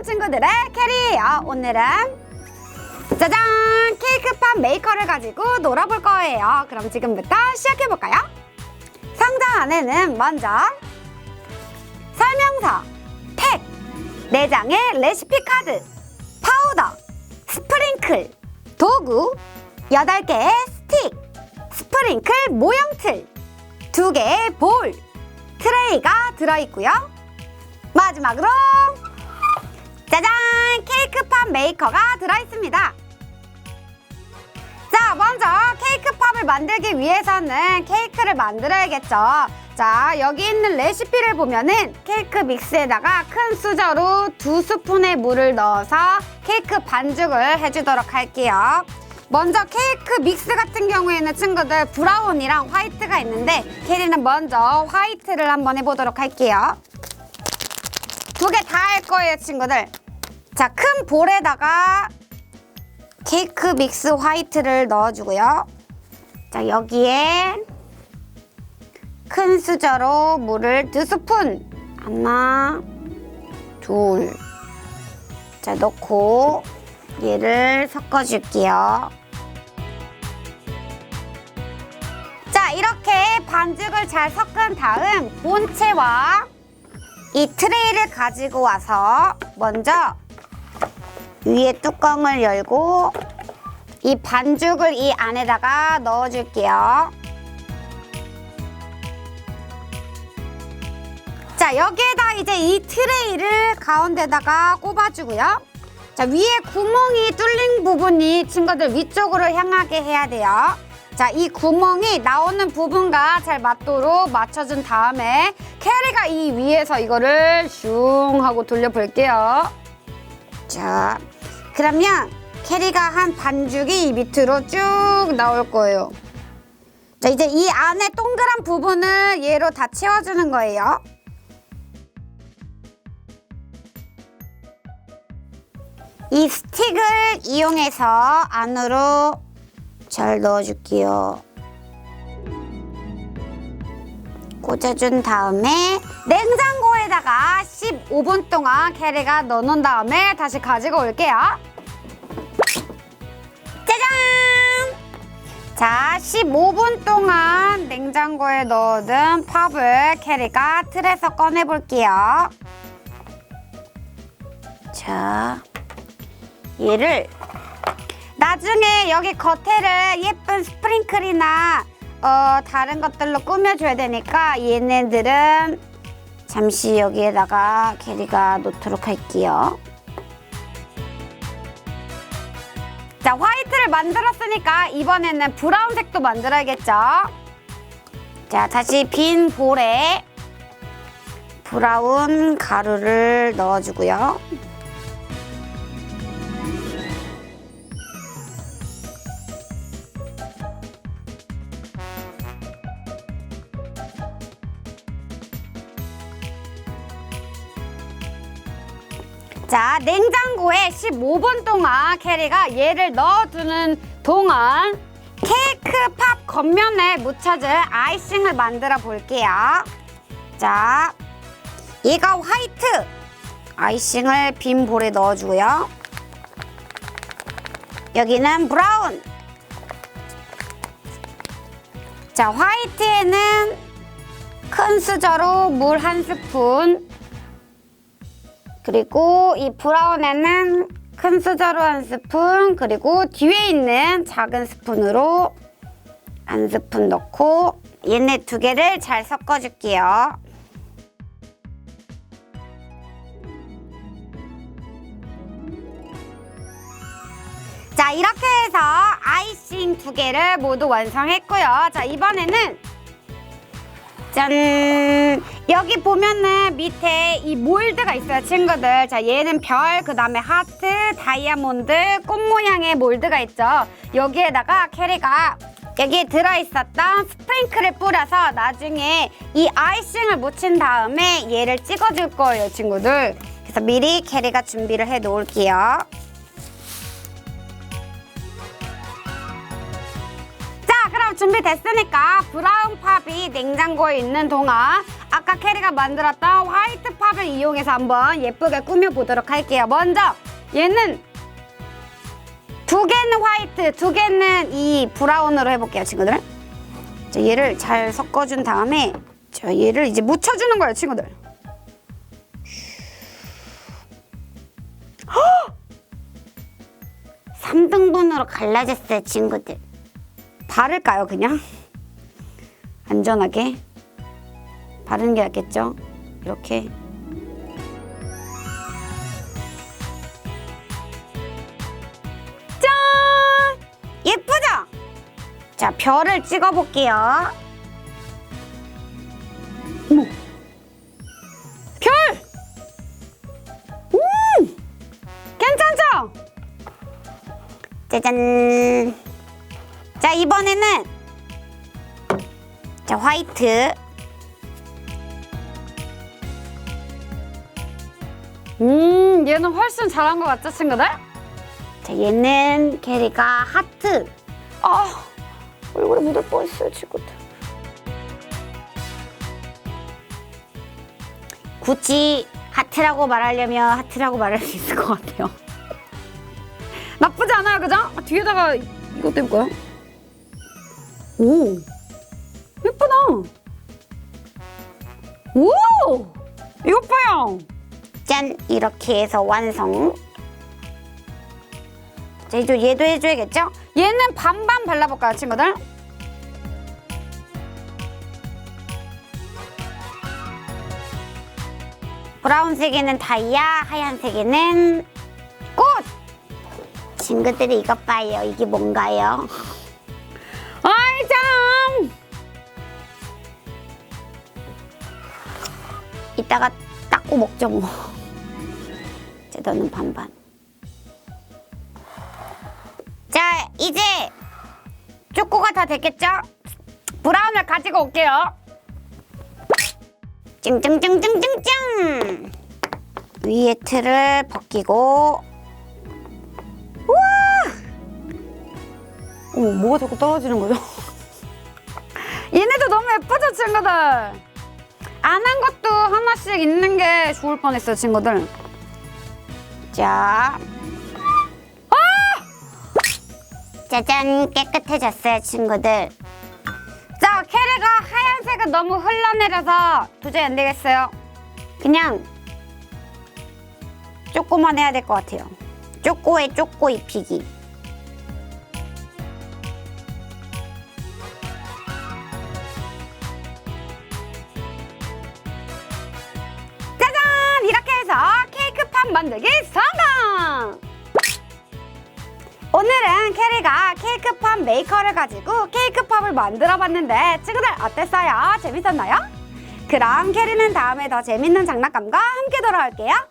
안녕 친구들의 캐리예요. 오늘은 짜잔! 케이크팝 메이커를 가지고 놀아볼 거예요. 그럼 지금부터 시작해볼까요? 상자 안에는 먼저 설명서, 팩, 4장의 레시피 카드, 파우더, 스프링클, 도구, 8개의 스틱, 스프링클 모형틀, 2개의 볼, 트레이가 들어있고요. 마지막으로 짜잔! 케이크팝 메이커가 들어있습니다. 자, 먼저 케이크팝을 만들기 위해서는 케이크를 만들어야겠죠. 자, 여기 있는 레시피를 보면은 케이크 믹스에다가 큰 수저로 2스푼의 물을 넣어서 케이크 반죽을 해주도록 할게요. 먼저 케이크 믹스 같은 경우에는 친구들 브라운이랑 화이트가 있는데 캐리는 먼저 화이트를 한번 해보도록 할게요. 2개 다 할 거예요, 친구들. 자, 큰 볼에다가 케이크 믹스 화이트를 넣어주고요. 자, 여기에 큰 수저로 물을 2스푼, 하나, 둘. 자, 넣고 얘를 섞어줄게요. 자, 이렇게 반죽을 잘 섞은 다음 본체와 이 트레이를 가지고 와서 먼저 위에 뚜껑을 열고 이 반죽을 이 안에다가 넣어줄게요. 자, 여기에다 이제 이 트레이를 가운데다가 꼽아주고요. 자, 위에 구멍이 뚫린 부분이 친구들 위쪽으로 향하게 해야 돼요. 자, 이 구멍이 나오는 부분과 잘 맞도록 맞춰준 다음에 캐리가 이 위에서 이거를 슝 하고 돌려볼게요. 자, 그러면 캐리가 한 반죽이 이 밑으로 쭉 나올 거예요. 자, 이제 이 안에 동그란 부분을 얘로 다 채워주는 거예요. 이 스틱을 이용해서 안으로 잘 넣어줄게요. 꽂아준 다음에 냉장고에다가 15분 동안 캐리가 넣어놓은 다음에 다시 가지고 올게요. 짜잔! 자, 15분 동안 냉장고에 넣어둔 팝을 캐리가 틀에서 꺼내볼게요. 자, 얘를 나중에 여기 겉에를 예쁜 스프링클이나 다른 것들로 꾸며줘야 되니까 얘네들은 잠시 여기에다가 캐리가 놓도록 할게요. 자, 화이트를 만들었으니까 이번에는 브라운색도 만들어야겠죠. 자, 다시 빈 볼에 브라운 가루를 넣어주고요. 자, 냉장고에 15분 동안 캐리가 얘를 넣어두는 동안 케이크 팝 겉면에 묻혀줄 아이싱을 만들어 볼게요. 자, 얘가 화이트 아이싱을 빈 볼에 넣어주고요. 여기는 브라운. 자, 화이트에는 큰 수저로 물 1스푼, 그리고 이 브라운에는 큰 수저로 1스푼, 그리고 뒤에 있는 작은 스푼으로 1스푼 넣고 얘네 2개를 잘 섞어줄게요. 자, 이렇게 해서 아이싱 2개를 모두 완성했고요. 자, 이번에는 짠! 여기 보면은 밑에 이 몰드가 있어요, 친구들. 자, 얘는 별, 그 다음에 하트, 다이아몬드, 꽃 모양의 몰드가 있죠. 여기에다가 캐리가 여기에 들어있었던 스프링클을 뿌려서 나중에 이 아이싱을 묻힌 다음에 얘를 찍어줄 거예요, 친구들. 그래서 미리 캐리가 준비를 해 놓을게요. 그럼 준비됐으니까 브라운 팝이 냉장고에 있는 동안 아까 캐리가 만들었던 화이트 팝을 이용해서 한번 예쁘게 꾸며보도록 할게요. 먼저 얘는 2개는 화이트, 2개는 이 브라운으로 해볼게요, 친구들. 자, 얘를 잘 섞어준 다음에 자, 얘를 이제 묻혀주는 거예요, 친구들. 3등분으로 갈라졌어요, 친구들. 바를까요, 그냥? 안전하게 바르는 게 낫겠죠? 이렇게. 짠! 예쁘죠? 자, 별을 찍어볼게요. 어머! 별! 괜찮죠? 짜잔! 자, 이번에는 자, 화이트. 얘는 훨씬 잘한 것 같죠, 친구들? 자, 얘는 캐리가 하트. 아, 얼굴에 묻을 뻔했어요, 친구들. 굳이 하트라고 말하려면 하트라고 말할 수 있을 것 같아요. 나쁘지 않아요, 그죠? 뒤에다가 이것도 해볼까요? 오, 예쁘다. 오, 이것 봐요. 짠, 이렇게 해서 완성. 자, 이제 얘도 해줘야겠죠? 얘는 반반 발라볼까요, 친구들? 브라운색에는 다이아, 하얀색에는 꽃! 친구들이 이것 봐요. 이게 뭔가요? 아이 참! 이따가 닦고 먹죠 뭐. 자, 너는 반반. 자, 이제 초코가 다 됐겠죠? 브라운을 가지고 올게요. 찡찡찡찡찡찡! 위에 틀을 벗기고. 우와! 어머, 뭐가 자꾸 떨어지는 거죠? 얘네도 너무 예쁘죠, 친구들? 안 한 것도 하나씩 있는 게 좋을 뻔했어요, 친구들. 자. 아! 짜잔, 깨끗해졌어요, 친구들. 자, 캐리가 하얀색은 너무 흘러내려서 도저히 안 되겠어요. 그냥 쪼꼬만 해야 될 것 같아요. 쪼꼬에 쪼꼬 입히기. 짜잔! 이렇게 해서 케이크팝 만들기 성공! 오늘은 캐리가 케이크팝 메이커를 가지고 케이크팝을 만들어 봤는데 친구들 어땠어요? 재밌었나요? 그럼 캐리는 다음에 더 재밌는 장난감과 함께 돌아올게요.